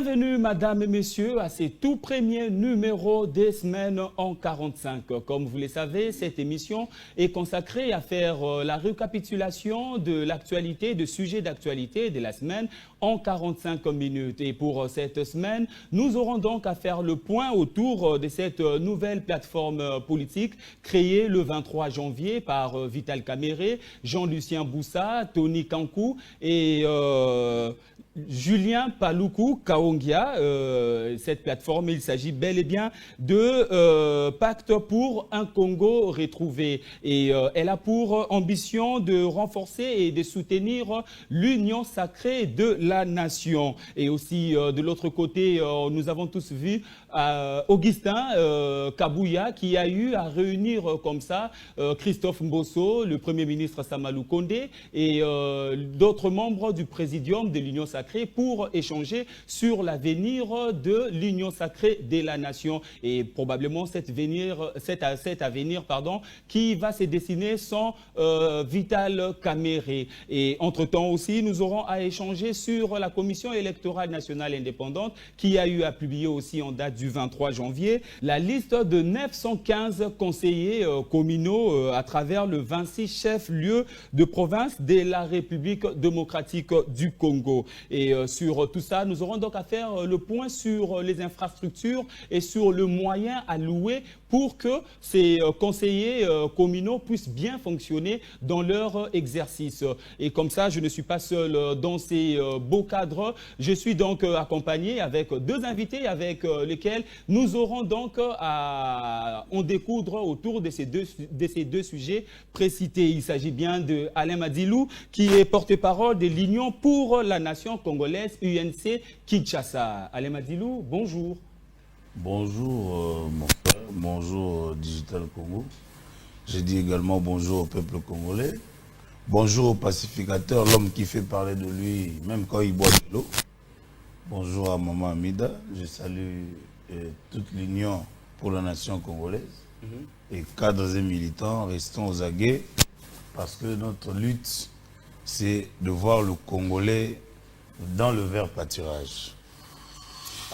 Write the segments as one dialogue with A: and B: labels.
A: Bienvenue, mesdames et messieurs, à ce tout premier numéro des Semaines en 45. Comme vous le savez, cette émission est consacrée à faire la récapitulation de l'actualité, de sujets d'actualité de la semaine en 45 minutes. Et pour cette semaine, nous aurons donc à faire le point autour de cette nouvelle plateforme politique créée le 23 janvier par Vital Kamerhe, Jean-Lucien Boussa, Tony Kankou et Julien Paluku Kaongia. Cette plateforme, il s'agit bel et bien de Pacte pour un Congo retrouvé. Et elle a pour ambition de renforcer et de soutenir l'union sacrée de la nation. Et aussi, de l'autre côté, nous avons tous vu Augustin Kabouya qui a eu à réunir comme ça Christophe Mbosso, le Premier ministre Samalou Kondé et d'autres membres du Présidium de l'Union sacrée pour échanger sur l'avenir de l'Union sacrée de la nation et probablement cet avenir qui va se dessiner sans Vital Kamerhe. Et entre-temps aussi, nous aurons à échanger sur la Commission électorale nationale indépendante qui a eu à publier aussi en date du 23 janvier la liste de 915 conseillers communaux à travers le 26 chefs-lieux de province de la République démocratique du Congo. Et sur tout ça, nous aurons donc à faire le point sur les infrastructures et sur le moyen alloué pour que ces conseillers communaux puissent bien fonctionner dans leur exercice. Et comme ça, je ne suis pas seul dans ces beaux cadres. Je suis donc accompagné avec deux invités avec lesquels nous aurons donc à en découdre autour de ces deux sujets précités. Il s'agit bien de Alain Madilou, qui est porte-parole de l'Union pour la nation congolaise, UNC Kinshasa. Alain Madilou, bonjour.
B: Bonjour mon frère, bonjour Digital Congo. Je dis également bonjour au peuple congolais. Bonjour au pacificateur, l'homme qui fait parler de lui même quand il boit de l'eau. Bonjour à Maman Amida. Je salue toute l'Union pour la nation congolaise. Et cadres et militants, restons aux aguets parce que notre lutte, c'est de voir le Congolais dans le vert pâturage.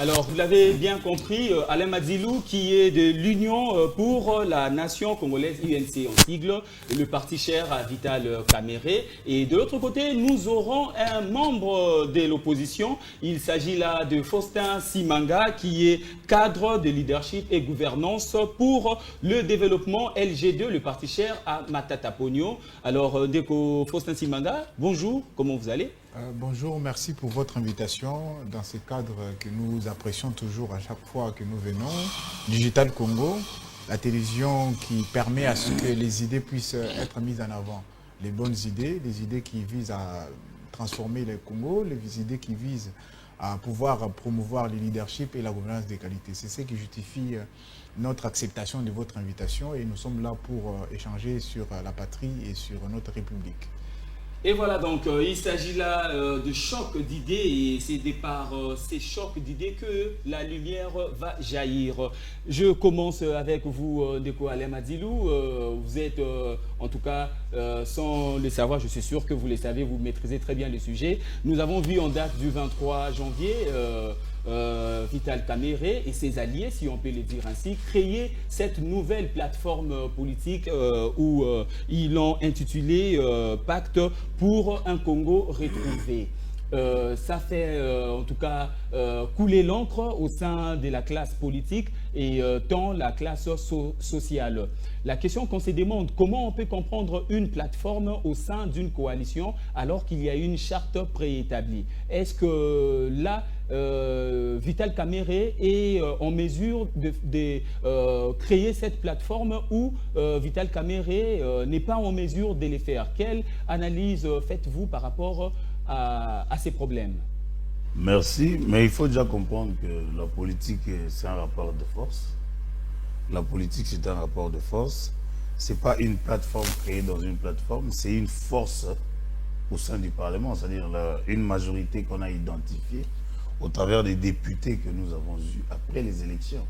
A: Alors, vous l'avez bien compris, Alain Madilou, qui est de l'Union pour la nation congolaise, UNC en sigle, le parti cher à Vital Kamerhe. Et de l'autre côté, nous aurons un membre de l'opposition. Il s'agit là de Faustin Simanga, qui est cadre de leadership et gouvernance pour le développement LG2, le parti cher à Matata Pogno. Alors, Deko Faustin Simanga, bonjour, comment vous allez ?
C: Bonjour, merci pour votre invitation dans ce cadre que nous apprécions toujours à chaque fois que nous venons. Digital Congo, la télévision qui permet à ce que les idées puissent être mises en avant. Les bonnes idées, les idées qui visent à transformer le Congo, les idées qui visent à pouvoir promouvoir le leadership et la gouvernance de qualité. C'est ce qui justifie notre acceptation de votre invitation et nous sommes là pour échanger sur la patrie et sur notre République.
A: Et voilà donc, il s'agit là de chocs d'idées et c'est par ces chocs d'idées que la lumière va jaillir. Je commence avec vous, Deko Alain Madilou. Vous êtes, en tout cas, sans le savoir, je suis sûr que vous le savez, vous maîtrisez très bien le sujet. Nous avons vu en date du 23 janvier Vital Kamerhe et ses alliés, si on peut le dire ainsi, créer cette nouvelle plateforme politique où ils l'ont intitulé Pacte pour un Congo retrouvé. Ça fait en tout cas couler l'encre au sein de la classe politique et tant la classe sociale. La question qu'on se demande, comment on peut comprendre une plateforme au sein d'une coalition alors qu'il y a une charte préétablie? Est-ce que là, Vital Kamerhe est en mesure de créer cette plateforme ou Vital Kamerhe n'est pas en mesure de le faire? Quelle analyse faites-vous par rapport à ces problèmes?
B: Merci, mais il faut déjà comprendre que la politique, c'est un rapport de force. La politique, c'est un rapport de force. Ce n'est pas une plateforme créée dans une plateforme, c'est une force au sein du Parlement, c'est-à-dire une majorité qu'on a identifiée au travers des députés que nous avons eus après les élections.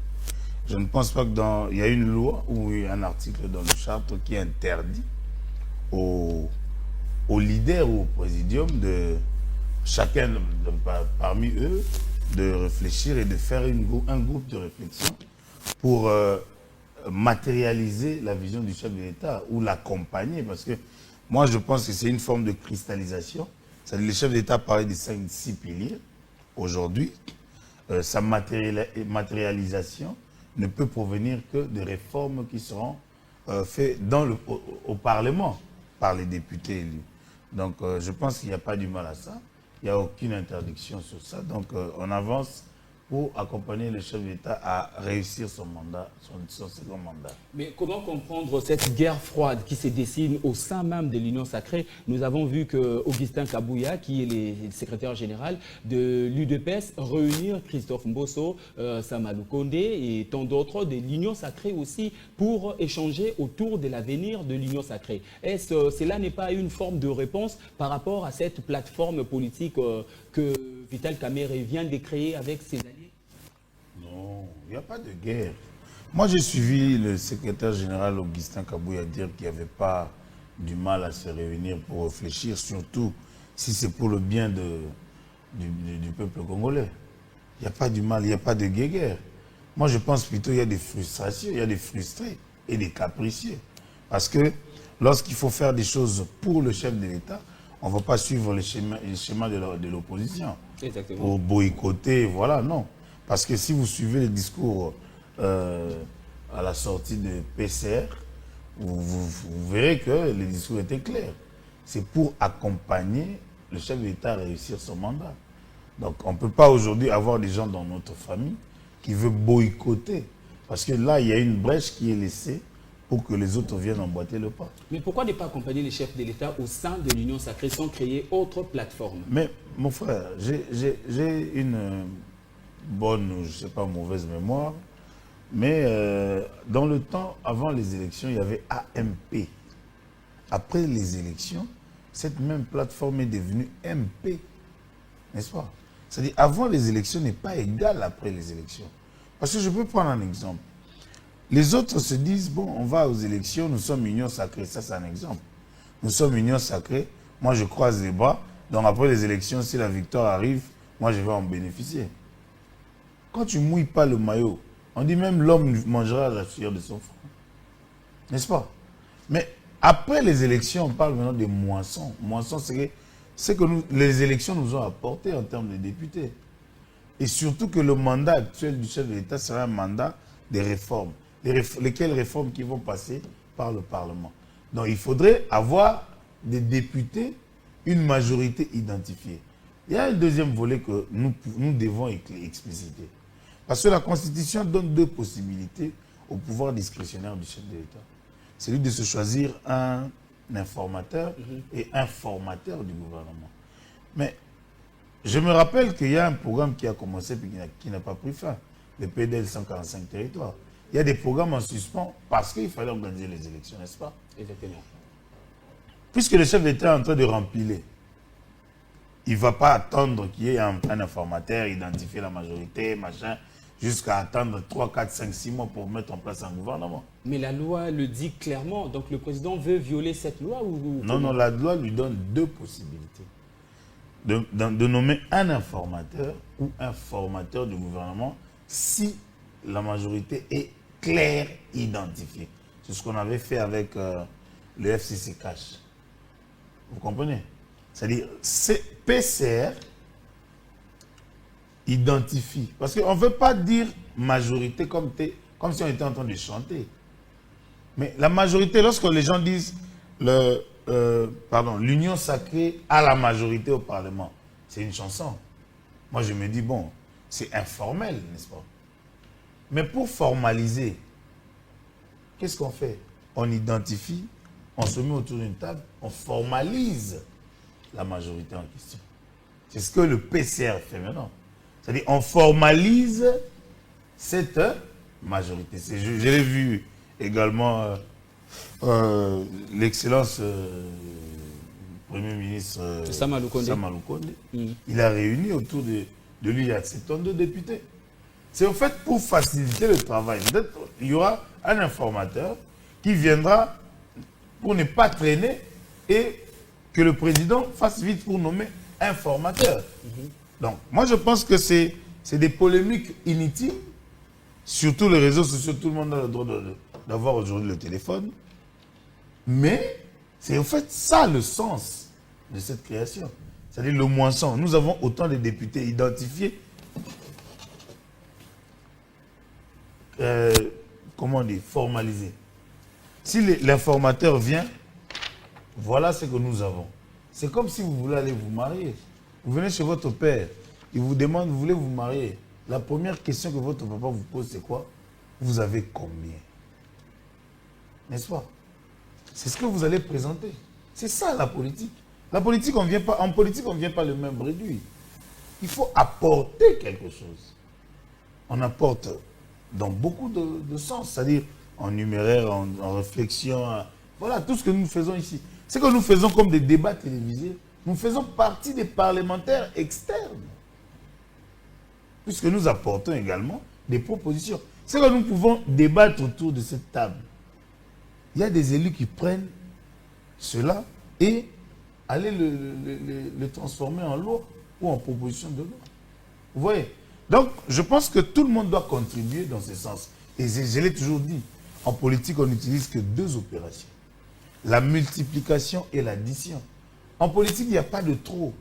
B: Je ne pense pas qu'il y a une loi ou un article dans le charte qui interdit aux leaders ou au présidium de chacun parmi eux de réfléchir et de faire un groupe de réflexion pour matérialiser la vision du chef de l'État ou l'accompagner. Parce que moi, je pense que c'est une forme de cristallisation. C'est-à-dire le chef d'État parlait des 5-6 piliers. Aujourd'hui, sa matérialisation ne peut provenir que de réformes qui seront faites au Parlement par les députés élus. Donc, je pense qu'il n'y a pas du mal à ça. Il n'y a aucune interdiction sur ça. Donc, on avance pour accompagner le chef d'État à réussir son mandat, son second mandat.
A: Mais comment comprendre cette guerre froide qui se dessine au sein même de l'Union sacrée? Nous avons vu que Augustin Kabouya, qui est le secrétaire général de l'UDPS, réunir Christophe Mbosso, Samalou Kondé et tant d'autres de l'Union sacrée aussi pour échanger autour de l'avenir de l'Union sacrée. Est-ce que cela n'est pas une forme de réponse par rapport à cette plateforme politique que Vital Kamerhe vient de créer avec ses alliés?
B: Non, il n'y a pas de guerre. Moi, j'ai suivi le secrétaire général Augustin Kabouya dire qu'il n'y avait pas du mal à se réunir pour réfléchir, surtout si c'est pour le bien du peuple congolais. Il n'y a pas du mal, il n'y a pas de guerre. Moi, je pense plutôt qu'il y a des frustrations, il y a des frustrés et des capricieux. Parce que lorsqu'il faut faire des choses pour le chef de l'État, on ne va pas suivre le schéma de l'opposition.
A: Exactement.
B: Pour boycotter, voilà, non. Parce que si vous suivez les discours à la sortie de PCR, vous verrez que les discours étaient clairs. C'est pour accompagner le chef d'État à réussir son mandat. Donc on ne peut pas aujourd'hui avoir des gens dans notre famille qui veulent boycotter. Parce que là, il y a une brèche qui est laissée pour que les autres viennent emboîter le pas.
A: Mais pourquoi ne pas accompagner les chefs de l'État au sein de l'Union sacrée sans créer autre plateforme?
B: Mais mon frère, j'ai une bonne ou je ne sais pas mauvaise mémoire, mais dans le temps, avant les élections, il y avait AMP. Après les élections, cette même plateforme est devenue MP, n'est-ce pas? C'est-à-dire, avant les élections n'est pas égal après les élections. Parce que je peux prendre un exemple. Les autres se disent, bon, on va aux élections, nous sommes Union sacrée. Ça, c'est un exemple. Nous sommes Union sacrée, moi je croise les bras, donc après les élections, si la victoire arrive, moi je vais en bénéficier. Quand tu ne mouilles pas le maillot, on dit même l'homme mangera la sueur de son front. N'est-ce pas? Mais après les élections, on parle maintenant des moissons. Moissons, c'est que les élections nous ont apporté en termes de députés. Et surtout que le mandat actuel du chef de l'État sera un mandat des réformes. Lesquelles réformes qui vont passer par le Parlement. Donc il faudrait avoir des députés, une majorité identifiée. Il y a un deuxième volet que nous devons expliciter. Parce que la Constitution donne deux possibilités au pouvoir discrétionnaire du chef de l'État. C'est lui de se choisir un informateur et un formateur du gouvernement. Mais je me rappelle qu'il y a un programme qui a commencé et qui n'a pas pris fin. Le PDL 145 territoires. Il y a des programmes en suspens parce qu'il fallait organiser les élections, n'est-ce pas?
A: Exactement.
B: Puisque le chef d'État est en train de rempiler, il ne va pas attendre qu'il y ait un informateur, identifier la majorité, machin, jusqu'à attendre 3, 4, 5, 6 mois pour mettre en place un gouvernement.
A: Mais la loi le dit clairement. Donc le président veut violer cette loi ou
B: Non, la loi lui donne deux possibilités. De nommer un informateur ou un formateur du gouvernement si la majorité est claire, identifiée. C'est ce qu'on avait fait avec le FCC Cash. Vous comprenez? C'est-à-dire, PCR identifie. Parce qu'on ne veut pas dire majorité comme si on était en train de chanter. Mais la majorité, lorsque les gens disent l'union sacrée a la majorité au Parlement, c'est une chanson. Moi, je me dis, bon, c'est informel, n'est-ce pas? Mais pour formaliser, qu'est-ce qu'on fait? On identifie, on se met autour d'une table, on formalise la majorité en question. C'est ce que le PCR fait maintenant. C'est-à-dire, on formalise cette majorité. Je l'ai vu également, l'excellence Premier ministre
A: Samalou Kondé.
B: Il a réuni autour de lui, il y a 72 députés. C'est en fait pour faciliter le travail. Peut-être il y aura un informateur qui viendra pour ne pas traîner et que le président fasse vite pour nommer un formateur. Donc, moi je pense que c'est c'est des polémiques inutiles. Surtout les réseaux sociaux, tout le monde a le droit d'avoir aujourd'hui le téléphone. Mais c'est en fait ça le sens de cette création. C'est-à-dire le moinson. Nous avons autant de députés identifiés. Comment on dit, formalisés. Si l'informateur vient, voilà ce que nous avons. C'est comme si vous voulez aller vous marier. Vous venez chez votre père, il vous demande, vous voulez vous marier. La première question que votre papa vous pose, c'est quoi? Vous avez combien? N'est-ce pas? C'est ce que vous allez présenter. C'est ça la politique. La politique, en politique, on ne vient pas le même réduit. Il faut apporter quelque chose. On apporte dans beaucoup de sens, c'est-à-dire en numéraire, en réflexion, voilà tout ce que nous faisons ici. Ce que nous faisons comme des débats télévisés, nous faisons partie des parlementaires externes. Puisque nous apportons également des propositions. C'est que nous pouvons débattre autour de cette table. Il y a des élus qui prennent cela et aller le transformer en loi ou en proposition de loi. Vous voyez? Donc, je pense que tout le monde doit contribuer dans ce sens. Et je l'ai toujours dit, en politique, on n'utilise que deux opérations. La multiplication et l'addition. En politique, il n'y a pas de trop.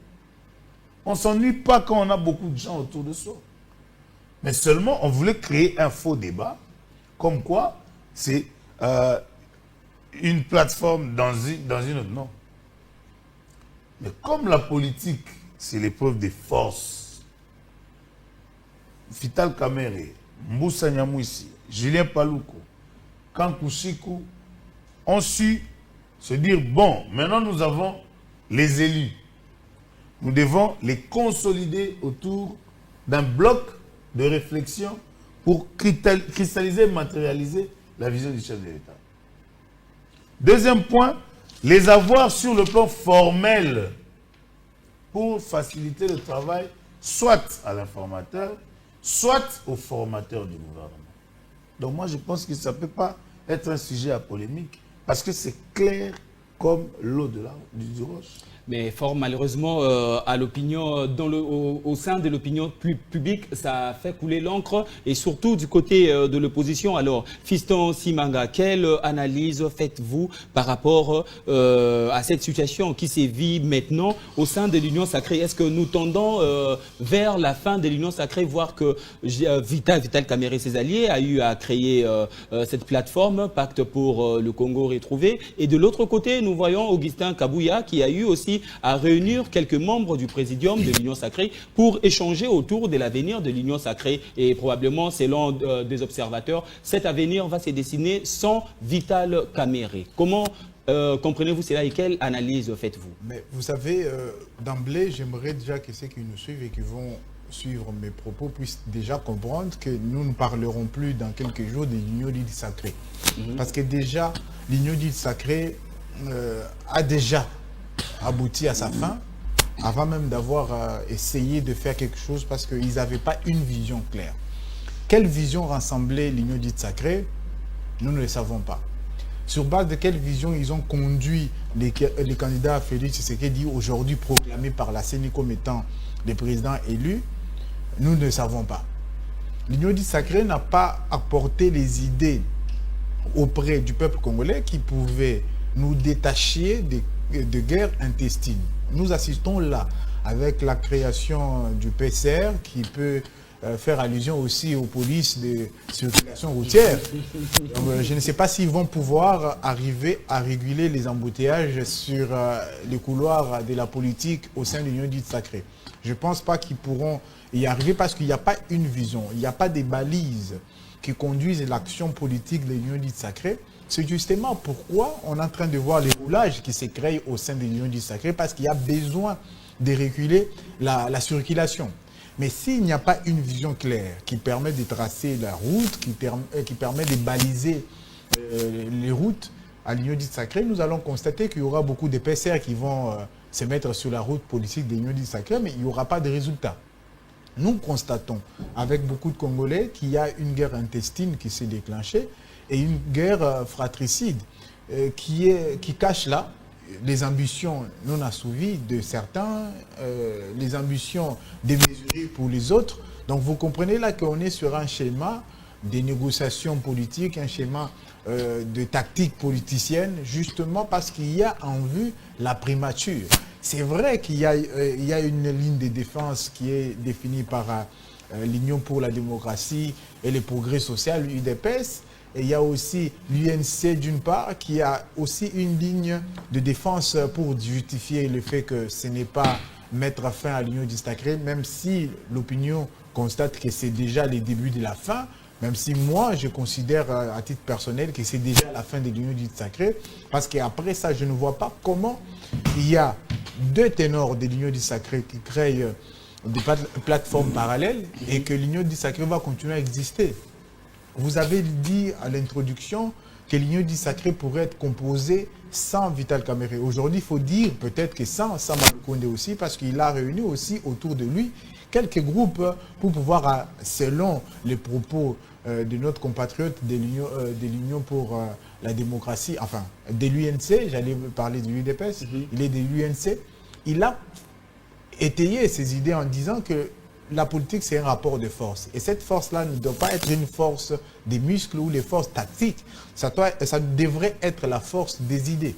B: On ne s'ennuie pas quand on a beaucoup de gens autour de soi. Mais seulement, on voulait créer un faux débat, comme quoi c'est une plateforme dans une autre. Non. Mais comme la politique, c'est l'épreuve des forces, Vital Kamerhe, Moussa Nyamwisi, Julien Paluku, Kankou Chikou ont su se dire, bon, maintenant nous avons les élus. Nous devons les consolider autour d'un bloc de réflexion pour cristalliser, matérialiser la vision du chef de l'État. Deuxième point, les avoir sur le plan formel pour faciliter le travail soit à l'informateur, soit au formateur du gouvernement. Donc moi je pense que ça ne peut pas être un sujet à polémique parce que c'est clair comme l'eau du roche.
A: Mais fort malheureusement, à l'opinion, au sein de l'opinion publique, ça fait couler l'encre et surtout du côté de l'opposition. Alors, Fiston Simanga, quelle analyse faites-vous par rapport à cette situation qui sévit maintenant au sein de l'Union sacrée? Est-ce que nous tendons vers la fin de l'Union sacrée, voir que Vital Kamerhe et ses alliés a eu à créer cette plateforme, Pacte pour le Congo retrouvé, et de l'autre côté, nous voyons Augustin Kabouya qui a eu aussi à réunir quelques membres du présidium de l'Union sacrée pour échanger autour de l'avenir de l'Union sacrée. Et probablement, selon des observateurs, cet avenir va se dessiner sans Vital Kamerhe. Comment comprenez-vous cela et quelle analyse faites-vous?
C: Mais vous savez, d'emblée, j'aimerais déjà que ceux qui nous suivent et qui vont suivre mes propos puissent déjà comprendre que nous ne parlerons plus dans quelques jours de l'Union dite sacrée. Parce que déjà, l'Union dite sacrée a déjà abouti à sa fin, avant même d'avoir essayé de faire quelque chose parce qu'ils n'avaient pas une vision claire. Quelle vision rassemblait l'Union dite sacrée? Nous ne le savons pas. Sur base de quelle vision ils ont conduit les candidats Félix Tshisekedi, aujourd'hui proclamés par la CENI comme étant les présidents élus? Nous ne le savons pas. L'Union dite sacrée n'a pas apporté les idées auprès du peuple congolais qui pouvaient nous détacher de guerre intestine. Nous assistons là avec la création du PCR qui peut faire allusion aussi aux polices de circulation routière. Je ne sais pas s'ils vont pouvoir arriver à réguler les embouteillages sur les couloirs de la politique au sein de l'Union dite sacrée. Je ne pense pas qu'ils pourront y arriver parce qu'il n'y a pas une vision, il n'y a pas des balises qui conduisent l'action politique de l'Union dite sacrée. C'est justement pourquoi on est en train de voir les roulages qui se créent au sein de l'Union dite sacrée parce qu'il y a besoin de réguler la circulation. Mais s'il n'y a pas une vision claire qui permet de tracer la route, qui permet de baliser les routes à l'Union dite sacrée, nous allons constater qu'il y aura beaucoup de PCR qui vont se mettre sur la route politique de l'Union dite sacrée, mais il n'y aura pas de résultat. Nous constatons avec beaucoup de Congolais qu'il y a une guerre intestine qui s'est déclenchée et une guerre fratricide qui cache là les ambitions non assouvies de certains, les ambitions démesurées pour les autres. Donc vous comprenez là qu'on est sur un schéma des négociations politiques, un schéma de tactique politicienne, justement parce qu'il y a en vue la primature. C'est vrai qu'il y a une ligne de défense qui est définie par l'Union pour la démocratie et le progrès social, l'UDPS. Et il y a aussi l'UNC d'une part qui a aussi une ligne de défense pour justifier le fait que ce n'est pas mettre fin à l'Union du Sacré, même si l'opinion constate que c'est déjà le début de la fin, même si moi je considère à titre personnel que c'est déjà la fin de l'Union du Sacré, parce qu'après ça je ne vois pas comment il y a deux ténors de l'Union du Sacré qui créent des plateformes parallèles et que l'Union du Sacré va continuer à exister. Vous avez dit à l'introduction que l'Union du Sacré pourrait être composée sans Vital Kamerhe. Aujourd'hui, il faut dire peut-être que sans Samadou Konde aussi, parce qu'il a réuni aussi autour de lui quelques groupes pour pouvoir, selon les propos de notre compatriote de l'Union pour la démocratie, enfin, de l'UNC, j'allais parler de l'UDPS, il est de l'UNC, il a étayé ses idées en disant que la politique, c'est un rapport de force. Et cette force-là ne doit pas être une force des muscles ou les forces tactiques. Ça devrait être la force des idées.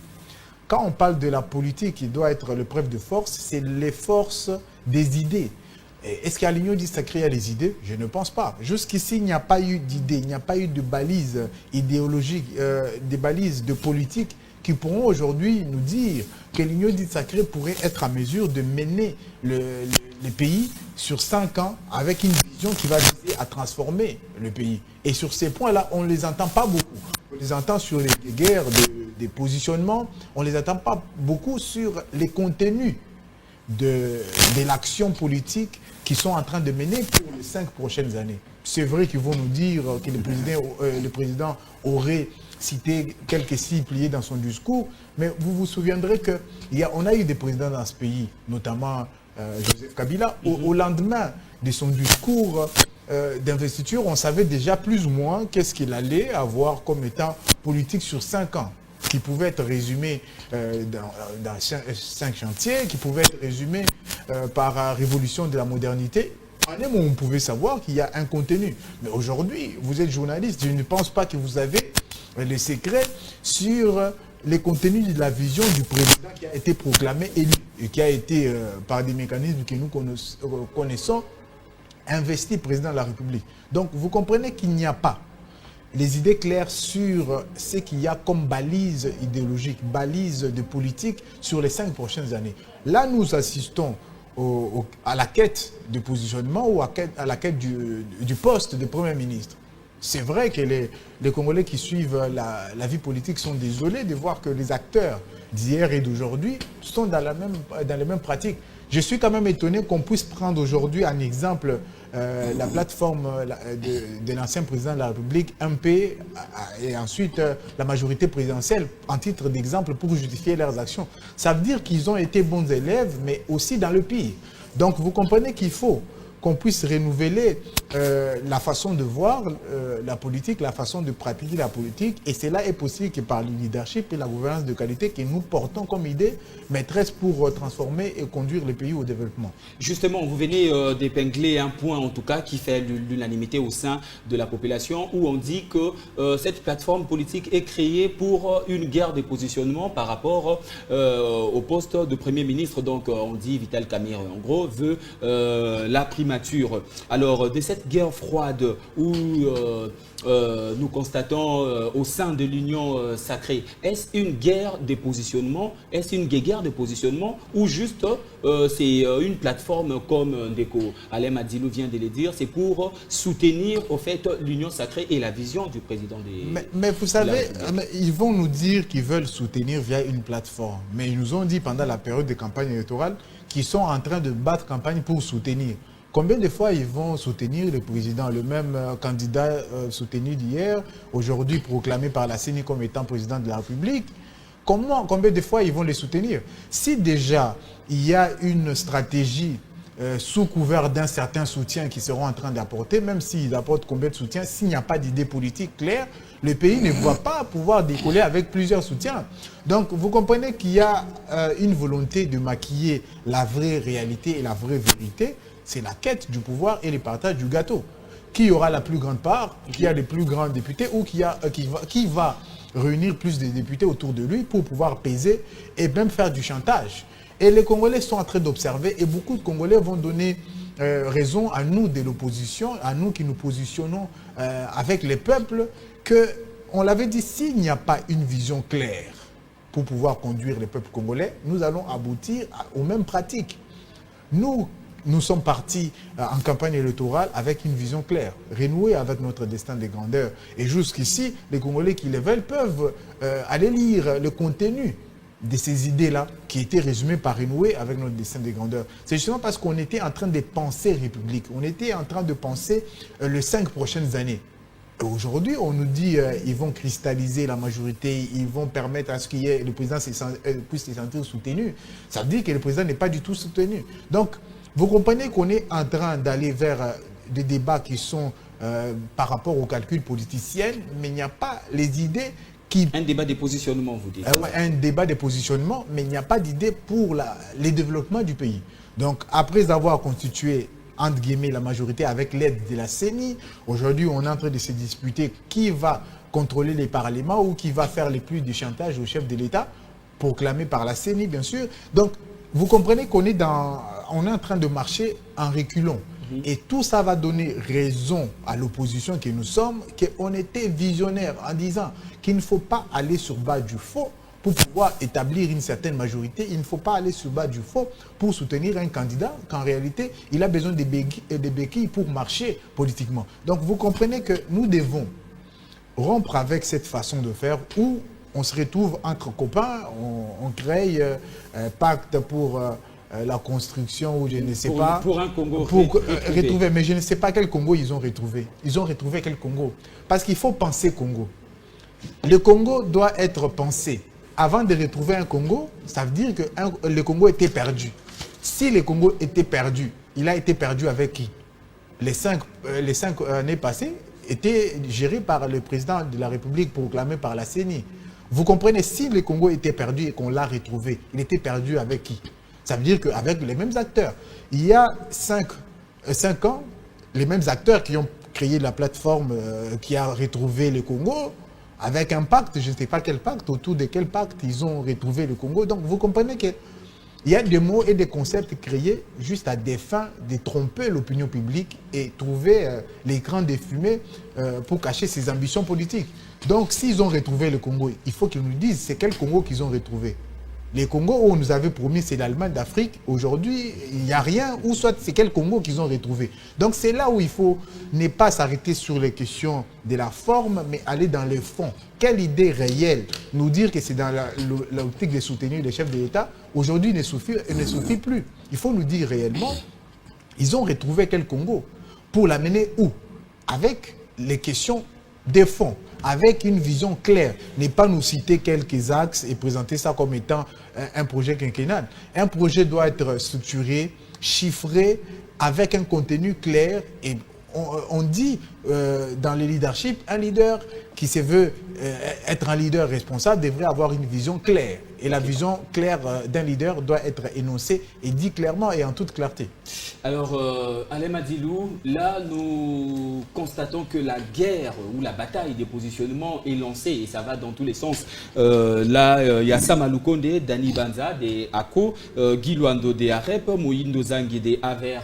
C: Quand on parle de la politique qui doit être l'épreuve de force, c'est les forces des idées. Est-ce qu'à l'Union du Sacré, il y a les idées? Je ne pense pas. Jusqu'ici, il n'y a pas eu d'idées, il n'y a pas eu de balises idéologiques, des balises de politique qui pourront aujourd'hui nous dire que l'Union du Sacré pourrait être à mesure de mener le pays sur 5 ans avec une vision qui va viser à transformer le pays. Et sur ces points-là, on ne les entend pas beaucoup. On les entend sur les guerres, des positionnements, on ne les entend pas beaucoup sur les contenus de l'action politique qu'ils sont en train de mener pour les 5 prochaines années. C'est vrai qu'ils vont nous dire que le président aurait cité quelques signes pliés dans son discours, mais vous vous souviendrez qu'on a eu des présidents dans ce pays, notamment Joseph Kabila. Au lendemain de son discours d'investiture, on savait déjà plus ou moins qu'est-ce qu'il allait avoir comme état politique sur 5 ans, qui pouvait être résumé dans 5 chantiers, qui pouvait être résumé par la révolution de la modernité. En un mot, on pouvait savoir qu'il y a un contenu. Mais aujourd'hui, vous êtes journaliste, je ne pense pas que vous avez les secrets sur les contenus de la vision du président qui a été proclamé élu et qui a été, par des mécanismes que nous connaissons, investi président de la République. Donc, vous comprenez qu'il n'y a pas les idées claires sur ce qu'il y a comme balise idéologique, balise de politique sur les 5 prochaines années. Là, nous assistons à la quête de positionnement ou à la quête du poste de Premier ministre. C'est vrai que les Congolais qui suivent la vie politique sont désolés de voir que les acteurs d'hier et d'aujourd'hui sont dans les mêmes pratiques. Je suis quand même étonné qu'on puisse prendre aujourd'hui un exemple, la plateforme de l'ancien président de la République, MP, et ensuite la majorité présidentielle, en titre d'exemple pour justifier leurs actions. Ça veut dire qu'ils ont été bons élèves, mais aussi dans le pire. Donc vous comprenez qu'il faut qu'on puisse renouveler la façon de voir la politique, la façon de pratiquer la politique. Et cela est possible que par le leadership et la gouvernance de qualité que nous portons comme idée maîtresse pour transformer et conduire le pays au développement.
A: Justement, vous venez d'épingler un point en tout cas qui fait l'unanimité au sein de la population où on dit que cette plateforme politique est créée pour une guerre de positionnement par rapport au poste de Premier ministre. Donc on dit Vital Kamerhe en gros veut la primature. Alors de cette guerre froide où nous constatons au sein de l'Union sacrée, est-ce une guerre de positionnement? Est-ce une guerre de positionnement ou juste c'est une plateforme comme Ndeko Alain Madilou vient de le dire, c'est pour soutenir au fait l'Union sacrée et la vision du président des...
C: Mais vous savez, ils vont nous dire qu'ils veulent soutenir via une plateforme. Mais ils nous ont dit pendant la période de campagne électorale qu'ils sont en train de battre campagne pour soutenir. Combien de fois ils vont soutenir le président, le même candidat soutenu d'hier, aujourd'hui proclamé par la CENI comme étant président de la République? Combien de fois ils vont les soutenir? Si déjà il y a une stratégie sous couvert d'un certain soutien qu'ils seront en train d'apporter, même s'ils apportent combien de soutien, s'il n'y a pas d'idée politique claire, le pays ne va pas pouvoir décoller avec plusieurs soutiens. Donc, vous comprenez qu'il y a une volonté de maquiller la vraie réalité et la vraie vérité. C'est la quête du pouvoir et le partage du gâteau. Qui aura la plus grande part, qui a les plus grands députés ou qui va réunir plus de députés autour de lui pour pouvoir peser et même faire du chantage. Et les Congolais sont en train d'observer et beaucoup de Congolais vont donner raison à nous de l'opposition, à nous qui nous positionnons avec les peuples, qu'on l'avait dit, s'il n'y a pas une vision claire pour pouvoir conduire les peuples congolais, nous allons aboutir aux mêmes pratiques. Nous sommes partis en campagne électorale avec une vision claire, renouer avec notre destin de grandeur. Et jusqu'ici, les Congolais qui le veulent peuvent aller lire le contenu de ces idées-là qui étaient résumées par renouer avec notre destin de grandeur. C'est justement parce qu'on était en train de penser République, on était en train de penser les 5 prochaines années. Aujourd'hui, on nous dit qu'ils vont cristalliser la majorité, ils vont permettre à ce qu'il y ait le président puisse se sentir soutenu. Ça veut dire que le président n'est pas du tout soutenu. Donc, vous comprenez qu'on est en train d'aller vers des débats qui sont par rapport aux calculs politiciens, mais il n'y a pas les idées qui...
A: Un débat de positionnement, vous dites.
C: Un débat de positionnement, mais il n'y a pas d'idée pour le développement du pays. Donc, après avoir constitué, entre guillemets, la majorité avec l'aide de la CENI, aujourd'hui, on est en train de se disputer qui va contrôler les parlements ou qui va faire les plus de chantage au chef de l'État, proclamé par la CENI, bien sûr. Donc, vous comprenez qu'on est en train de marcher en reculons. Et tout ça va donner raison à l'opposition que nous sommes, qu'on était visionnaire en disant qu'il ne faut pas aller sur bas du faux pour pouvoir établir une certaine majorité. Il ne faut pas aller sur bas du faux pour soutenir un candidat qu'en réalité, il a besoin de béquilles pour marcher politiquement. Donc vous comprenez que nous devons rompre avec cette façon de faire où on se retrouve entre copains, on crée un pacte pour la construction ou je ne sais pas.
A: Pour un Congo
C: retrouver. Mais je ne sais pas quel Congo ils ont retrouvé. Ils ont retrouvé quel Congo? Parce qu'il faut penser Congo. Le Congo doit être pensé. Avant de retrouver un Congo, ça veut dire que le Congo était perdu. Si le Congo était perdu, il a été perdu avec qui? Les cinq années passées étaient gérées par le président de la République proclamé par la CENI. Vous comprenez, si le Congo était perdu et qu'on l'a retrouvé, il était perdu avec qui? Ça veut dire qu'avec les mêmes acteurs. Il y a 5 ans, les mêmes acteurs qui ont créé la plateforme qui a retrouvé le Congo, avec un pacte, je ne sais pas quel pacte, autour de quel pacte ils ont retrouvé le Congo. Donc vous comprenez qu'il y a des mots et des concepts créés juste à des fins de tromper l'opinion publique et trouver l'écran de fumée pour cacher ses ambitions politiques. Donc s'ils ont retrouvé le Congo, il faut qu'ils nous disent c'est quel Congo qu'ils ont retrouvé. Les Congos où on nous avait promis c'est l'Allemagne d'Afrique, aujourd'hui il n'y a rien, ou soit c'est quel Congo qu'ils ont retrouvé. Donc c'est là où il faut ne pas s'arrêter sur les questions de la forme, mais aller dans le fond. Quelle idée réelle? Nous dire que c'est dans l'optique de soutenir les chefs de l'État, aujourd'hui ne suffit plus. Il faut nous dire réellement, ils ont retrouvé quel Congo? Pour l'amener où? Avec les questions des fonds, avec une vision claire, ne pas nous citer quelques axes et présenter ça comme étant un projet quinquennal. Un projet doit être structuré, chiffré, avec un contenu clair. Et on dit dans le leadership, un leader qui se veut être un leader responsable devrait avoir une vision claire. Et la vision claire d'un leader doit être énoncée et dit clairement et en toute clarté.
A: Alors, Alain Madilou, là, nous constatons que la guerre ou la bataille des positionnements est lancée et ça va dans tous les sens. Là, il y a Samalou Kondé, Dani Banza des ACO, Guy Luando des AREP, Moïndo Zangui des AVER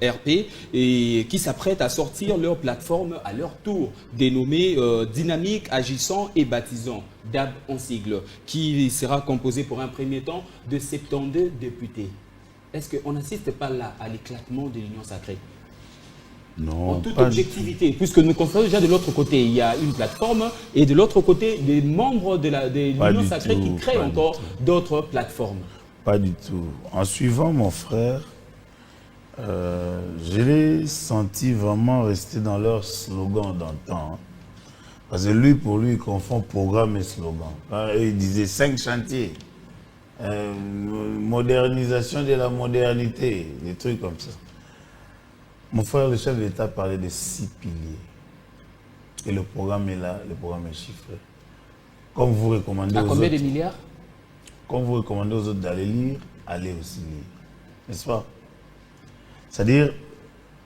A: RP et qui s'apprêtent à sortir leur plateforme à leur tour, dénommée Dynamique, Agissant et Baptisant, DAB en sigle, qui sera composé pour un premier temps de 72 députés. Est-ce qu'on n'assiste pas là à l'éclatement de l'Union sacrée?
B: Non.
A: En toute objectivité, puisque nous constatons déjà de l'autre côté, il y a une plateforme et de l'autre côté, des membres de l'Union sacrée qui créent encore d'autres plateformes.
B: Pas du tout. En suivant mon frère, je l'ai senti vraiment rester dans leur slogan d'antan. Parce que lui, pour lui, il confond programme et slogan. Il disait 5 chantiers. modernisation de la modernité, des trucs comme ça. Mon frère, le chef de l'État, parlait de 6 piliers. Et le programme est là, le programme est chiffré. Comme vous recommandez
A: À
B: aux
A: combien
B: autres,
A: de milliards?
B: comme vous recommandez aux autres d'aller lire, allez aussi lire. N'est-ce pas? C'est-à-dire,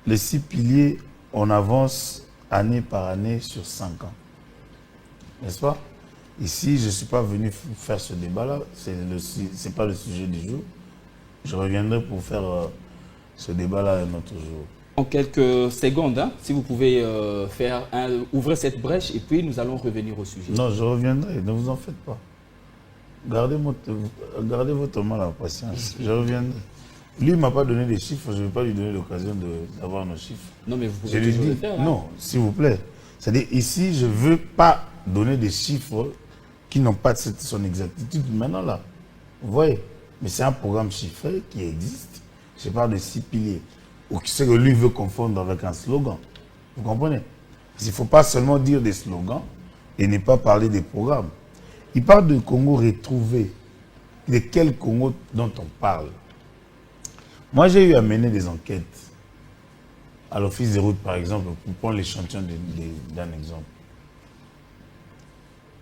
B: les 6 piliers, on avance année par année sur 5 ans. N'est-ce pas? Ici, je ne suis pas venu faire ce débat-là, ce n'est pas le sujet du jour. Je reviendrai pour faire ce débat-là un autre jour.
A: En quelques secondes, hein, si vous pouvez ouvrir cette brèche et puis nous allons revenir au sujet.
B: Non, je reviendrai, ne vous en faites pas. Gardez votre mal à la patience, je reviendrai. Lui, il ne m'a pas donné des chiffres, je ne vais pas lui donner l'occasion d'avoir nos chiffres.
A: Non, mais vous
B: Je
A: pouvez
B: lui
A: toujours
B: dis,
A: le faire. Hein.
B: non, s'il vous plaît. C'est-à-dire, ici, je ne veux pas donner des chiffres qui n'ont pas son exactitude maintenant là. Vous voyez? Mais c'est un programme chiffré qui existe. Je parle de 6 piliers. Ou c'est que lui veut confondre avec un slogan. Vous comprenez? Il ne faut pas seulement dire des slogans et ne pas parler des programmes. Il parle de Congo retrouvé. De quel Congo dont on parle? Moi, j'ai eu à mener des enquêtes à l'Office des routes, par exemple, pour prendre l'échantillon d'un exemple.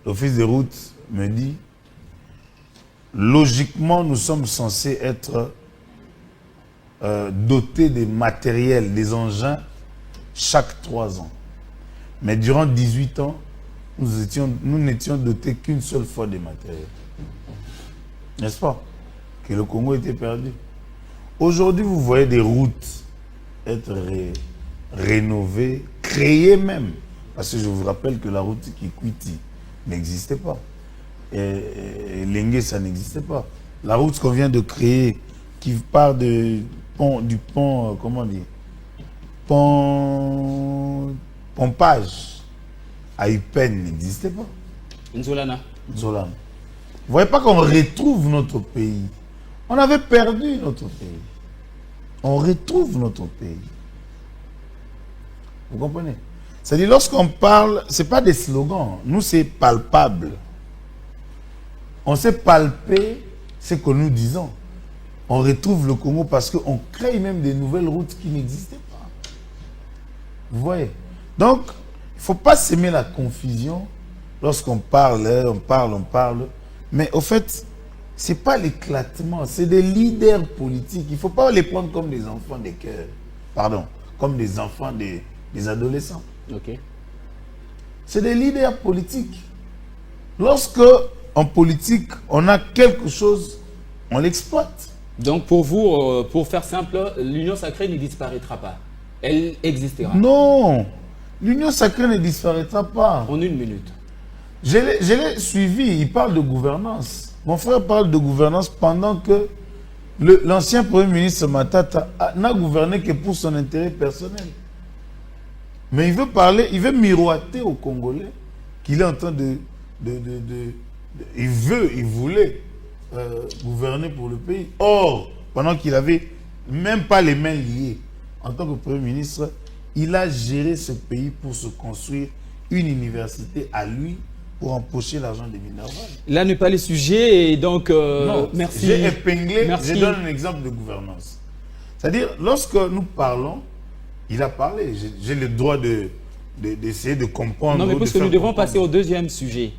B: L'Office des routes me dit, logiquement, nous sommes censés être dotés des matériels, des engins, chaque 3 ans. Mais durant 18 ans, nous n'étions dotés qu'une seule fois des matériels. N'est-ce pas? Que le Congo était perdu. Aujourd'hui, vous voyez des routes être rénovées, créées même. Parce que je vous rappelle que la route Kikwiti n'existait pas. Et Lengue, ça n'existait pas. La route qu'on vient de créer, qui part du pont, comment dire, pompage à Upen n'existait pas.
A: Nzolana.
B: Nzolana. Vous voyez pas qu'on retrouve notre pays. On avait perdu notre pays. On retrouve notre pays. Vous comprenez? C'est-à-dire, lorsqu'on parle, ce n'est pas des slogans. Nous, c'est palpable. On sait palper ce que nous disons. On retrouve le Congo parce qu'on crée même des nouvelles routes qui n'existaient pas. Vous voyez? Donc, il ne faut pas s'aimer la confusion lorsqu'on parle, on parle. Mais au fait, ce n'est pas l'éclatement, c'est des leaders politiques. Il ne faut pas les prendre comme des enfants des cœurs. Pardon, comme des enfants des adolescents.
A: Ok.
B: C'est des leaders politiques. Lorsque, en politique, on a quelque chose, on l'exploite.
A: Donc pour vous, pour faire simple, l'Union sacrée ne disparaîtra pas. Elle existera.
B: Non, l'Union sacrée ne disparaîtra pas.
A: En 1 minute.
B: Je l'ai suivi, il parle de gouvernance. Mon frère parle de gouvernance pendant que l'ancien Premier ministre Matata n'a gouverné que pour son intérêt personnel. Mais il veut miroiter aux Congolais qu'il est en train il voulait gouverner pour le pays. Or, pendant qu'il n'avait même pas les mains liées, en tant que Premier ministre, il a géré ce pays pour se construire une université à lui pour empocher l'argent des mineurs.
A: Là n'est pas le sujet et donc
B: non,
A: merci.
B: J'ai épinglé,
A: merci.
B: je donne un exemple de gouvernance. C'est-à-dire, lorsque nous parlons, il a parlé, j'ai le droit d'essayer de comprendre.
A: Non, mais parce que nous devons passer au deuxième sujet.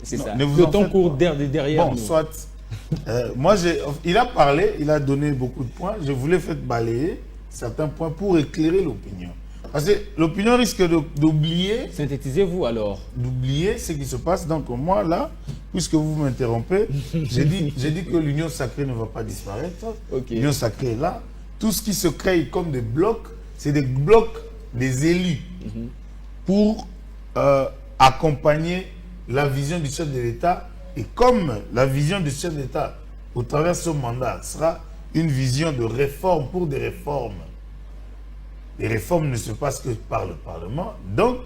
A: C'est ça. Le temps court derrière
B: bon,
A: nous.
B: Soit. Il a parlé, il a donné beaucoup de points. Je voulais faire balayer certains points pour éclairer l'opinion. Parce que l'opinion risque d'oublier.
A: Synthétisez-vous alors.
B: D'oublier ce qui se passe. Donc moi, là, puisque vous m'interrompez, j'ai dit que l'Union sacrée ne va pas disparaître.
A: Okay.
B: L'Union sacrée est là. Tout ce qui se crée comme des blocs, c'est des blocs des élus pour accompagner la vision du chef de l'État. Et comme la vision du chef de l'État, au travers de ce mandat, sera une vision de réforme pour des réformes. Les réformes ne se passent que par le Parlement. Donc,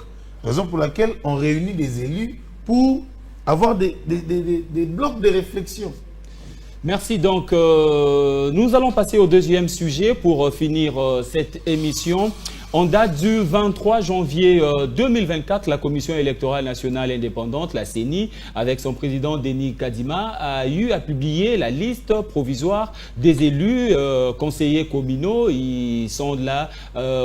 B: raison pour laquelle on réunit des élus pour avoir des blocs de réflexion.
A: Merci. Donc, nous allons passer au deuxième sujet pour finir cette émission. En date du 23 janvier 2024, la Commission électorale nationale indépendante, la CENI, avec son président Denis Kadima, a eu à publier la liste provisoire des élus conseillers communaux. Ils sont là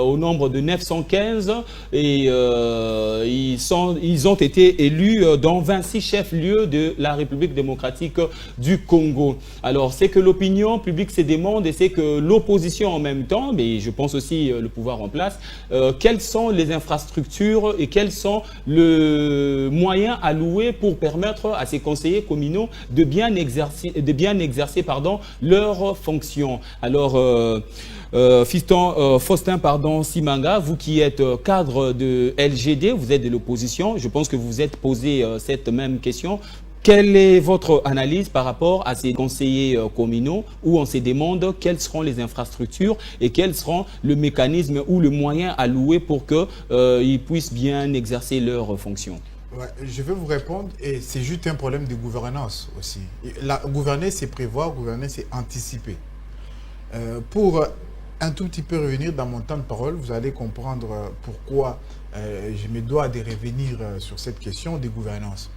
A: au nombre de 915 et ils ont été élus dans 26 chefs-lieux de la République démocratique du Congo. Alors, c'est que l'opinion publique se demande et c'est que l'opposition en même temps, mais je pense aussi le pouvoir en place, quelles sont les infrastructures et quels sont les moyens alloués pour permettre à ces conseillers communaux de bien exercer leurs fonctions. Alors, Faustin Simanga, vous qui êtes cadre de LGD, vous êtes de l'opposition, je pense que vous vous êtes posé cette même question. Quelle est votre analyse par rapport à ces conseillers communaux où on se demande quelles seront les infrastructures et quels seront le mécanisme ou le moyen alloué pour qu'ils puissent bien exercer leurs fonctions?
C: Ouais, je vais vous répondre, et c'est juste un problème de gouvernance aussi. Gouverner, c'est prévoir, gouverner, c'est anticiper. Pour un tout petit peu revenir dans mon temps de parole, vous allez comprendre pourquoi je me dois de revenir sur cette question de gouvernance.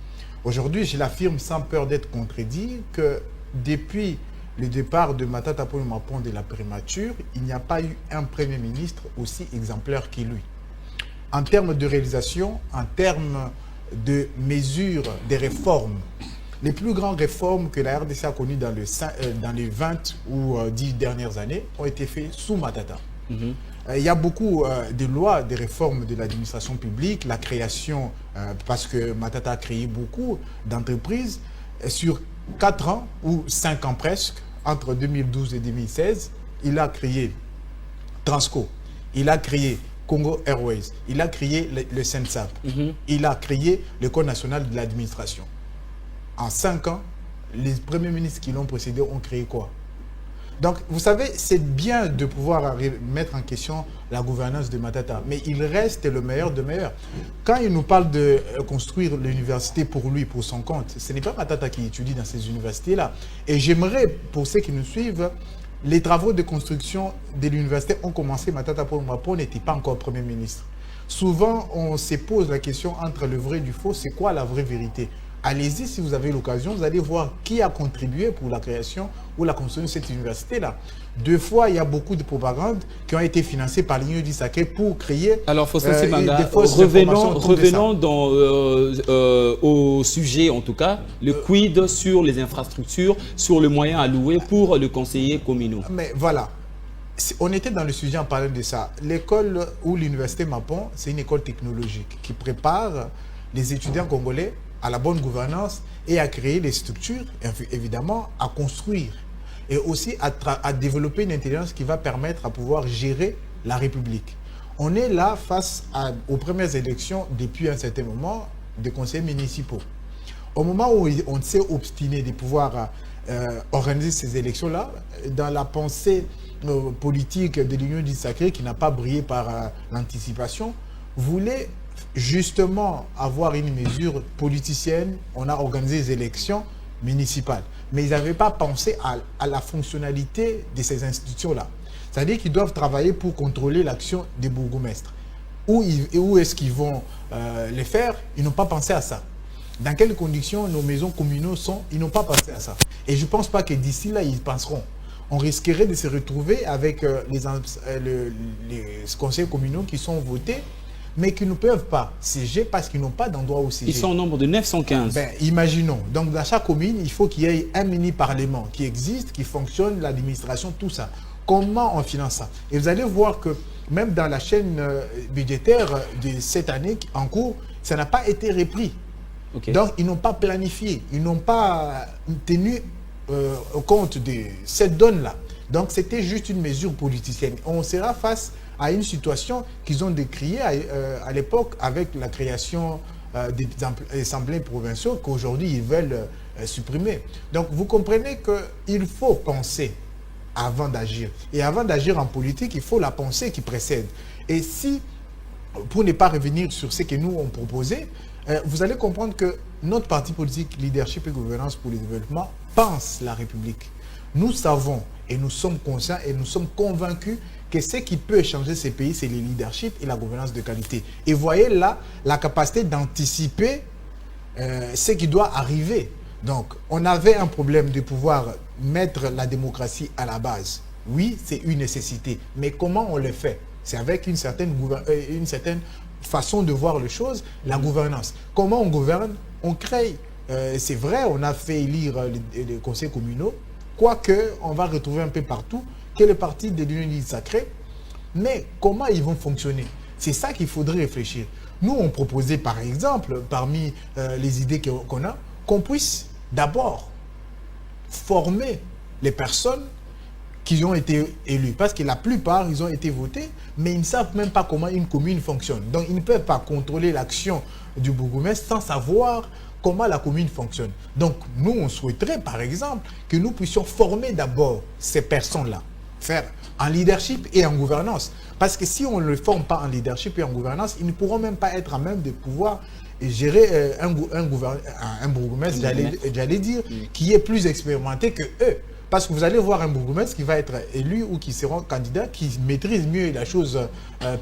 C: Aujourd'hui, je l'affirme sans peur d'être contredit que depuis le départ de Matata Ponyo Mapon de la primature, il n'y a pas eu un Premier ministre aussi exemplaire que lui. En termes de réalisation, en termes de mesures, des réformes, les plus grandes réformes que la RDC a connues dans les 20 ou 10 dernières années ont été faites sous Matata. Il y a beaucoup de lois, de réformes de l'administration publique, la création, parce que Matata a créé beaucoup d'entreprises sur 4 ans ou 5 ans presque, entre 2012 et 2016, il a créé Transco, il a créé Congo Airways, il a créé le SENSAP, il a créé l'École nationale de l'administration. En 5 ans, les premiers ministres qui l'ont précédé ont créé quoi? Donc, vous savez, c'est bien de pouvoir mettre en question la gouvernance de Matata, mais il reste le meilleur de meilleur. Quand il nous parle de construire l'université pour lui, pour son compte, ce n'est pas Matata qui étudie dans ces universités-là. Et j'aimerais, pour ceux qui nous suivent, les travaux de construction de l'université ont commencé, Matata Ponyo Mapon n'était pas encore Premier ministre. Souvent, on se pose la question entre le vrai et du faux, c'est quoi la vraie vérité? Allez-y si vous avez l'occasion, vous allez voir qui a contribué pour la création ou la construction de cette université-là. 2 fois, il y a beaucoup de propagande qui ont été financées par l'Union du Sacré pour créer
A: Alors, revenons au sujet, en tout cas, le quid sur les infrastructures, sur le moyen alloué pour le conseiller communaux.
C: Mais voilà, on était dans le sujet en parlant de ça. L'école ou l'université Mapon, c'est une école technologique qui prépare les étudiants congolais à la bonne gouvernance et à créer les structures, évidemment, à construire et aussi à développer une intelligence qui va permettre à pouvoir gérer la République. On est là face aux premières élections depuis un certain moment des conseils municipaux. Au moment où on s'est obstiné de pouvoir organiser ces élections-là, dans la pensée politique de l'Union du Sacré, qui n'a pas brillé par l'anticipation, voulait justement avoir une mesure politicienne. On a organisé des élections municipales. Mais ils n'avaient pas pensé à la fonctionnalité de ces institutions-là. C'est-à-dire qu'ils doivent travailler pour contrôler l'action des bourgmestres. Où est-ce qu'ils vont les faire? Ils n'ont pas pensé à ça. Dans quelles conditions nos maisons communaux sont? Ils n'ont pas pensé à ça. Et je ne pense pas que d'ici là, ils penseront. On risquerait de se retrouver avec les conseils communaux qui sont votés, mais qui ne peuvent pas siéger parce qu'ils n'ont pas d'endroit où siéger.
A: Ils sont au nombre de 915.
C: Ben, imaginons. Donc, dans chaque commune, il faut qu'il y ait un mini-parlement qui existe, qui fonctionne, l'administration, tout ça. Comment on finance ça? Et vous allez voir que même dans la chaîne budgétaire de cette année en cours, ça n'a pas été repris. Okay. Donc, ils n'ont pas planifié, ils n'ont pas tenu compte de cette donne-là. Donc, c'était juste une mesure politicienne. On sera face à une situation qu'ils ont décriée à l'époque avec la création des assemblées provinciaux qu'aujourd'hui ils veulent supprimer. Donc vous comprenez qu'il faut penser avant d'agir. Et avant d'agir en politique, il faut la pensée qui précède. Et si, pour ne pas revenir sur ce que nous on proposé, vous allez comprendre que notre parti politique Leadership et Gouvernance pour le Développement pense la République. Nous savons et nous sommes conscients et nous sommes convaincus que ce qui peut changer ces pays, c'est le leadership et la gouvernance de qualité. Et voyez là la capacité d'anticiper ce qui doit arriver. Donc, on avait un problème de pouvoir mettre la démocratie à la base. Oui, c'est une nécessité. Mais comment on le fait? C'est avec une certaine façon de voir les choses, la gouvernance. Comment on gouverne? On crée. C'est vrai, on a fait élire les conseils communaux, quoique on va retrouver un peu partout que les partis de l'Union sacrée. Mais comment ils vont fonctionner? C'est ça qu'il faudrait réfléchir. Nous, on proposait par exemple, parmi les idées qu'on a, qu'on puisse d'abord former les personnes qui ont été élus. Parce que la plupart, ils ont été votés, mais ils ne savent même pas comment une commune fonctionne. Donc, ils ne peuvent pas contrôler l'action du bourgmestre sans savoir comment la commune fonctionne. Donc, nous, on souhaiterait, par exemple, que nous puissions former d'abord ces personnes-là, faire en leadership et en gouvernance. Parce que si on ne le forme pas en leadership et en gouvernance, ils ne pourront même pas être à même de pouvoir gérer un bourgmestre, j'allais dire, qui est plus expérimenté que eux. Parce que vous allez voir un bourgmestre qui va être élu ou qui seront candidats, qui maîtrise mieux la chose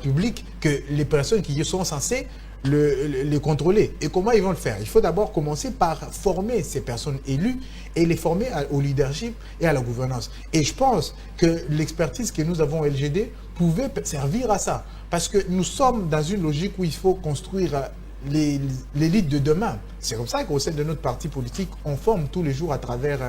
C: publique que les personnes qui sont censées les contrôler. Et comment ils vont le faire? Il faut d'abord commencer par former ces personnes élues et les former au leadership et à la gouvernance. Et je pense que l'expertise que nous avons au LGD pouvait servir à ça. Parce que nous sommes dans une logique où il faut construire l'élite de demain. C'est comme ça qu'au sein de notre parti politique, on forme tous les jours à travers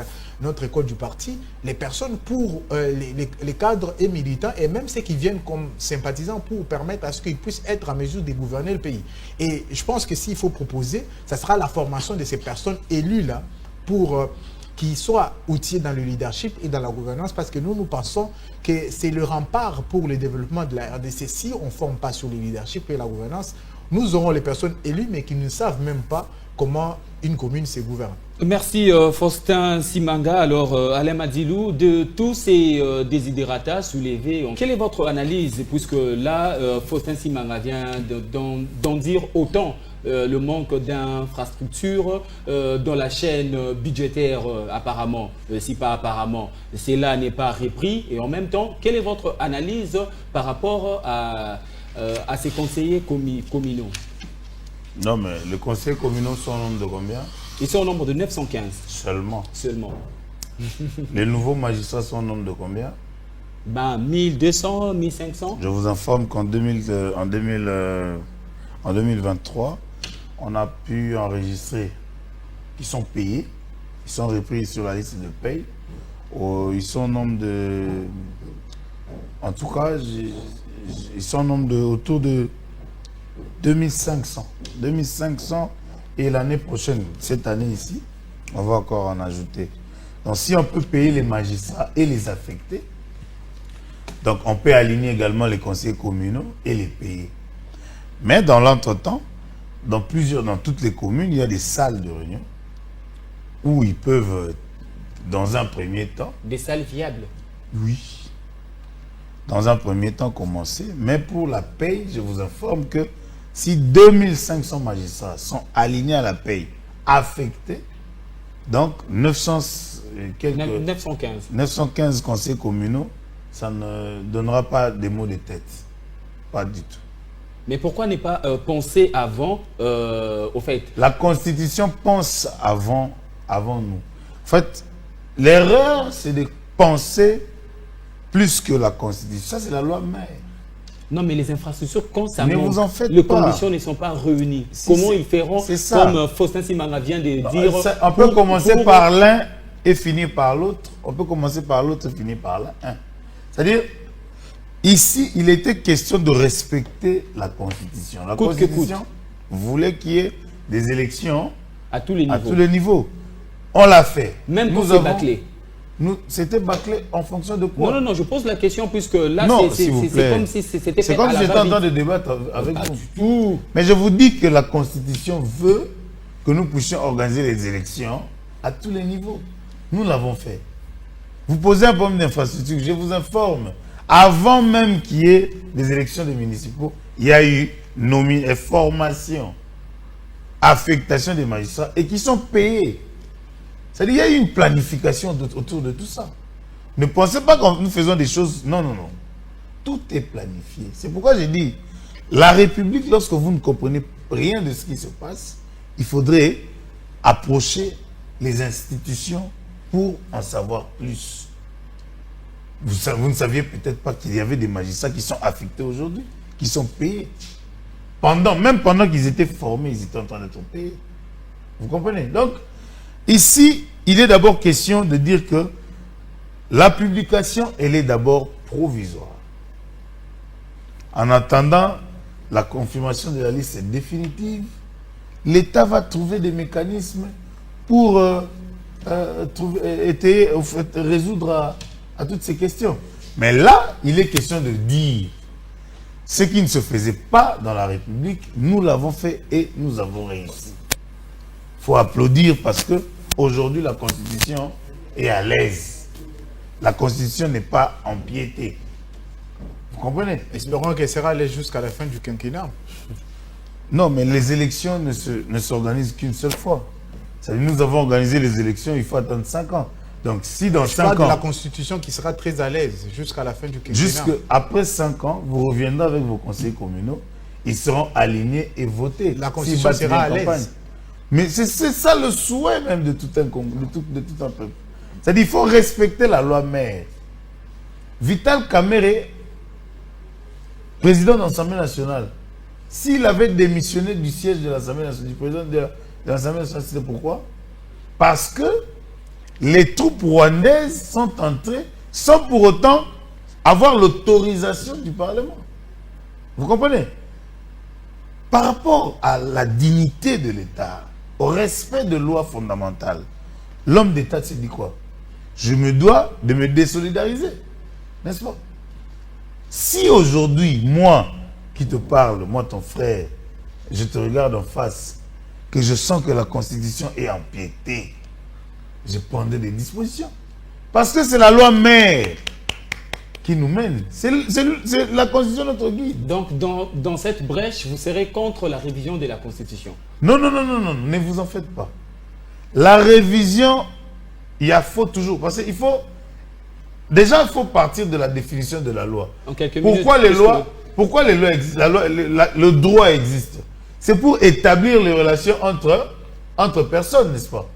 C: notre école du parti les personnes pour les cadres et militants et même ceux qui viennent comme sympathisants pour permettre à ce qu'ils puissent être en mesure de gouverner le pays. Et je pense que s'il faut proposer, ça sera la formation de ces personnes élues-là pour qu'ils soient outillés dans le leadership et dans la gouvernance parce que nous pensons que c'est le rempart pour le développement de la RDC. Si on ne forme pas sur le leadership et la gouvernance, nous aurons les personnes élues, mais qui ne savent même pas comment une commune se gouverne.
A: Merci Faustin Simanga. Alors Alain Madilou, de tous ces desiderata soulevés, quelle est votre analyse? Puisque là, Faustin Simanga vient d'en dire autant. Le manque d'infrastructures dans la chaîne budgétaire apparemment, si pas apparemment, cela n'est pas repris. Et en même temps, quelle est votre analyse par rapport à ces conseillers communaux?
B: Non, mais les conseillers communaux sont au nombre de combien?
A: Ils sont au nombre de 915.
B: Seulement.
A: Les
B: nouveaux magistrats sont au nombre de combien?
A: 1200, 1500.
B: Je vous informe qu'en 2023, on a pu enregistrer, ils sont payés, ils sont repris sur la liste de paye. Ils sont au nombre de... En tout cas, ils sont au nombre de autour de 2500. 2500 et l'année prochaine, cette année ici, on va encore en ajouter. Donc si on peut payer les magistrats et les affecter, donc on peut aligner également les conseillers communaux et les payer. Mais dans l'entretemps, dans toutes les communes, il y a des salles de réunion où ils peuvent, dans un premier temps...
A: Des salles viables?
B: Oui. Dans un premier temps, commencer. Mais pour la paye, je vous informe que si 2500 magistrats sont alignés à la paye, affectés, donc 915 conseils communaux, ça ne donnera pas des mots de tête. Pas du tout.
A: Mais pourquoi ne pas penser avant, au fait?
B: La Constitution pense avant nous. En fait, l'erreur, c'est de penser plus que la Constitution. Ça, c'est la loi mère.
A: Non, mais les infrastructures, quand ça manque,
B: vous en faites
A: les
B: pas.
A: conditions ne sont pas réunies. Comment ils feront, comme Faustin Simanga vient de dire...
B: On peut commencer par l'un et finir par l'autre. On peut commencer par l'autre et finir par l'un. C'est-à-dire, ici, il était question de respecter la Constitution. La Constitution voulait qu'il y ait des élections
A: à tous les
B: niveaux. On l'a fait.
A: Même quand c'est bâclé.
B: C'était bâclé en fonction de quoi?
A: Non, je pose la question puisque là, c'est comme si c'était fait.
B: C'est comme si j'étais en train de débattre avec vous. Mais je vous dis que la Constitution veut que nous puissions organiser les élections à tous les niveaux. Nous l'avons fait. Vous posez un problème d'infrastructure, je vous informe. Avant même qu'il y ait des élections des municipaux, il y a eu formation, affectation des magistrats et qui sont payés. C'est-à-dire qu'il y a eu une planification autour de tout ça. Ne pensez pas que nous faisons des choses... Non. Tout est planifié. C'est pourquoi j'ai dit, la République, lorsque vous ne comprenez rien de ce qui se passe, il faudrait approcher les institutions pour en savoir plus. Vous ne saviez peut-être pas qu'il y avait des magistrats qui sont affectés aujourd'hui, qui sont payés. Même pendant qu'ils étaient formés, ils étaient en train d'être payés. Vous comprenez? Donc, ici, il est d'abord question de dire que la publication, elle est d'abord provisoire. En attendant la confirmation de la liste définitive, l'État va trouver des mécanismes pour résoudre à toutes ces questions. Mais là, il est question de dire ce qui ne se faisait pas dans la République, nous l'avons fait et nous avons réussi. Il faut applaudir parce que aujourd'hui la Constitution est à l'aise. La Constitution n'est pas empiétée. Vous comprenez?
C: Espérons qu'elle sera à l'aise jusqu'à la fin du quinquennat.
B: Non, mais les élections ne s'organisent qu'une seule fois. C'est-à-dire, nous avons organisé les élections, il faut attendre 5 ans. Donc, si dans 5 ans...
C: Je parle de la Constitution qui sera très à l'aise jusqu'à la fin du quinquennat.
B: Après 5 ans, vous reviendrez avec vos conseillers communaux, ils seront alignés et votés.
C: La Constitution sera à l'aise.
B: Mais c'est ça le souhait même de tout un peuple. C'est-à-dire qu'il faut respecter la loi mère. Vital Kamerhe, président de l'Assemblée nationale, s'il avait démissionné du siège de l'Assemblée nationale, du président de l'Assemblée nationale, c'est pourquoi? Parce que les troupes rwandaises sont entrées sans pour autant avoir l'autorisation du Parlement. Vous comprenez? Par rapport à la dignité de l'État, au respect de lois fondamentales, l'homme d'État s'est dit quoi? Je me dois de me désolidariser. N'est-ce pas? Si aujourd'hui, moi qui te parle, moi ton frère, je te regarde en face, que je sens que la Constitution est empiétée, je prendrai des dispositions. Parce que c'est la loi mère qui nous mène. C'est la Constitution notre guide.
A: Donc, dans cette brèche, vous serez contre la révision de la Constitution?
B: Non, ne vous en faites pas. La révision, faut toujours. Parce qu'il faut... Déjà, il faut partir de la définition de la loi. Pourquoi les lois existent? Le droit existe. C'est pour établir les relations entre personnes, n'est-ce pas?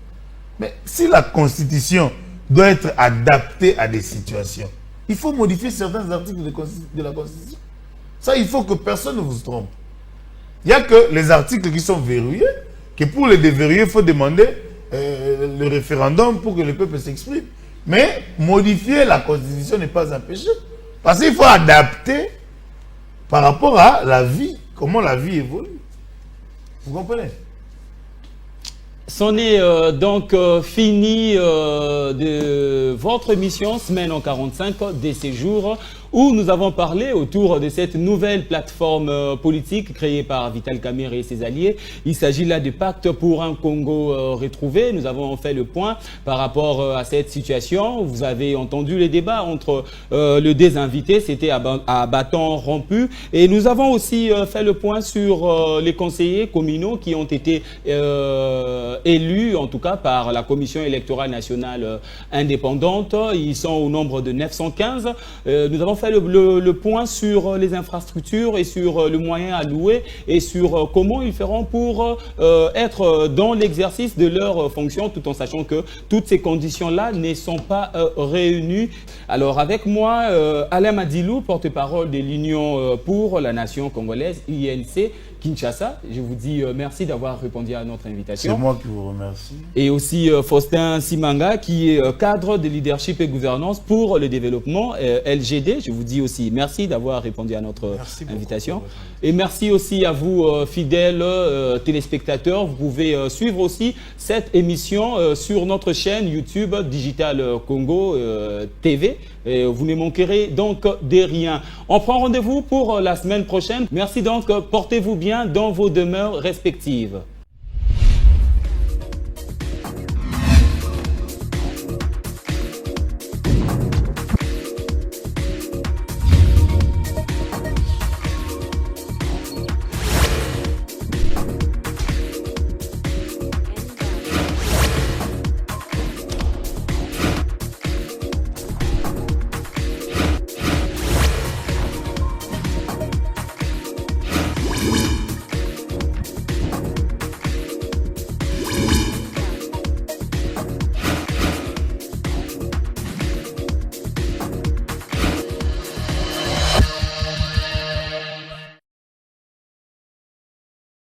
B: Mais si la Constitution doit être adaptée à des situations, il faut modifier certains articles de la Constitution. Ça, il faut que personne ne vous trompe. Il n'y a que les articles qui sont verrouillés, que pour les déverrouiller, il faut demander le référendum pour que le peuple s'exprime. Mais modifier la Constitution n'est pas un péché. Parce qu'il faut adapter par rapport à la vie, comment la vie évolue. Vous comprenez?
A: C'en est donc fini de votre émission Semaine en 45 des séjours où nous avons parlé autour de cette nouvelle plateforme politique créée par Vital Kamerhe et ses alliés. Il s'agit là du pacte pour un Congo retrouvé. Nous avons fait le point par rapport à cette situation. Vous avez entendu les débats entre les deux invités, c'était à bâton rompu. Et nous avons aussi fait le point sur les conseillers communaux qui ont été élus, en tout cas par la Commission électorale nationale indépendante. Ils sont au nombre de 915. Nous avons fait le point sur les infrastructures et sur le moyen alloué et sur comment ils feront pour être dans l'exercice de leurs fonctions, tout en sachant que toutes ces conditions-là ne sont pas réunies. Alors avec moi, Alain Madilou, porte-parole de l'Union pour la Nation congolaise, INC, Kinshasa. Je vous dis merci d'avoir répondu à notre invitation.
B: C'est moi qui vous remercie.
A: Et aussi Faustin Simanga, qui est cadre de leadership et gouvernance pour le développement LGD. Je vous dis aussi merci d'avoir répondu à notre invitation. Et merci aussi à vous, fidèles téléspectateurs. Vous pouvez suivre aussi cette émission sur notre chaîne YouTube Digital Congo TV. Et vous ne manquerez donc de rien. On prend rendez-vous pour la semaine prochaine. Merci donc, portez-vous bien dans vos demeures respectives.